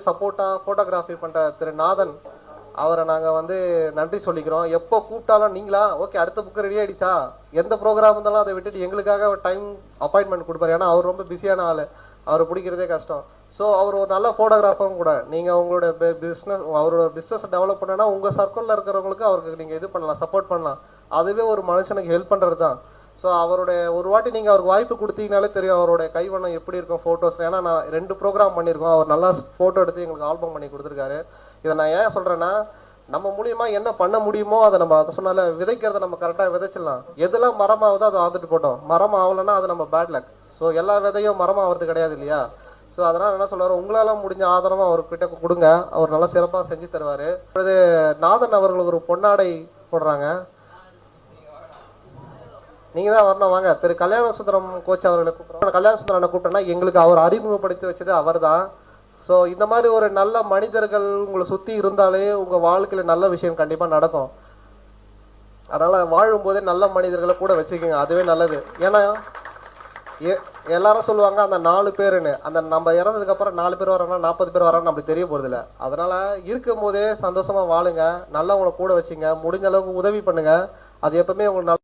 சப்போர்ட்டா போட்டோகிராஃபி பண்ற திரு நாதன் அவரை நாங்க நன்றி சொல்லிக்கிறோம். எப்போ கூப்பிட்டாலும் நீங்களா ஓகே அடுத்த புக் ரெடி ஆயிடுச்சா, எந்த ப்ரோக்ராம் இருந்தாலும் அதை விட்டுட்டு எங்களுக்காக டைம் அப்பாயின்மெண்ட் கொடுப்பாரு. ஏன்னா அவர் ரொம்ப பிஸியான ஆளு, அவரை பிடிக்கிறதே கஷ்டம். ஸோ அவர் ஒரு நல்ல போட்டோகிராஃபரும் கூட. நீங்க உங்களோட பிசினஸ் அவரோட பிசினஸ் டெவலப் பண்ணனா உங்க சர்க்கிள்ல இருக்கிறவங்களுக்கு அவருக்கு நீங்க இது பண்ணலாம், சப்போர்ட் பண்ணலாம். அதுவே ஒரு மனுஷனுக்கு ஹெல்ப் பண்றது தான். ஸோ அவருடைய ஒரு வாட்டி நீங்க அவருக்கு வாய்ப்பு கொடுத்தீங்கனாலே தெரியும் அவருடைய கைவண்ணம் எப்படி இருக்கும் போட்டோஸ். ஏன்னா நான் 2 ப்ரோக்ராம் பண்ணியிருக்கோம். அவர் நல்லா போட்டோ எடுத்து எங்களுக்கு ஆல்பம் பண்ணி கொடுத்துருக்காரு. இதை நான் ஏன் சொல்றேன்னா, நம்ம மூலியமா என்ன பண்ண முடியுமோ அதை நம்ம அதை சொன்னால விதைக்கிறத நம்ம கரெக்டா விதைச்சிடலாம். எதெல்லாம் மரமாவதோ அதை ஆந்துட்டு போட்டோம். மரம் ஆகலைன்னா அது நம்ம பேட் லக். ஸோ எல்லா விதையும் மரம் ஆகிறது கிடையாது இல்லையா? ஸோ அதனால என்ன சொல்றாரு, உங்களால முடிஞ்ச ஆதரவும் அவர்கிட்ட கொடுங்க, அவர் நல்லா சிறப்பாக செஞ்சு தருவாரு. இப்பொழுது நாதன் அவர்களுக்கு ஒரு பொன்னாடை போடுறாங்க. நீங்க தான் வரணும், வாங்க. திரு கல்யாண சுந்தரம் கோச் அவர்களை கூப்பிடுறோம். கல்யாண சுந்தரனை கூப்பிட்டோம்னா எங்களுக்கு அவர் அறிமுகப்படுத்தி வச்சது அவர் தான். ஸோ இந்த மாதிரி ஒரு நல்ல மனிதர்கள் உங்களை சுத்தி இருந்தாலே உங்க வாழ்க்கையில நல்ல விஷயம் கண்டிப்பா நடக்கும். அதனால வாழும் போதே நல்ல மனிதர்களை கூட வச்சுக்கோங்க, அதுவே நல்லது. ஏன்னா எல்லாரும் சொல்லுவாங்க அந்த 4 பேருன்னு, அந்த நம்ம இறந்ததுக்கு அப்புறம் 4 பேர் வராங்கன்னா 40 பேர் வரான்னு நம்மளுக்கு தெரிய போறது இல்ல. அதனால இருக்கும் போதே சந்தோஷமா வாழுங்க, நல்லவங்களை கூட வச்சுங்க, முடிஞ்ச அளவுக்கு உதவி பண்ணுங்க. அது எப்பவுமே உங்களுக்கு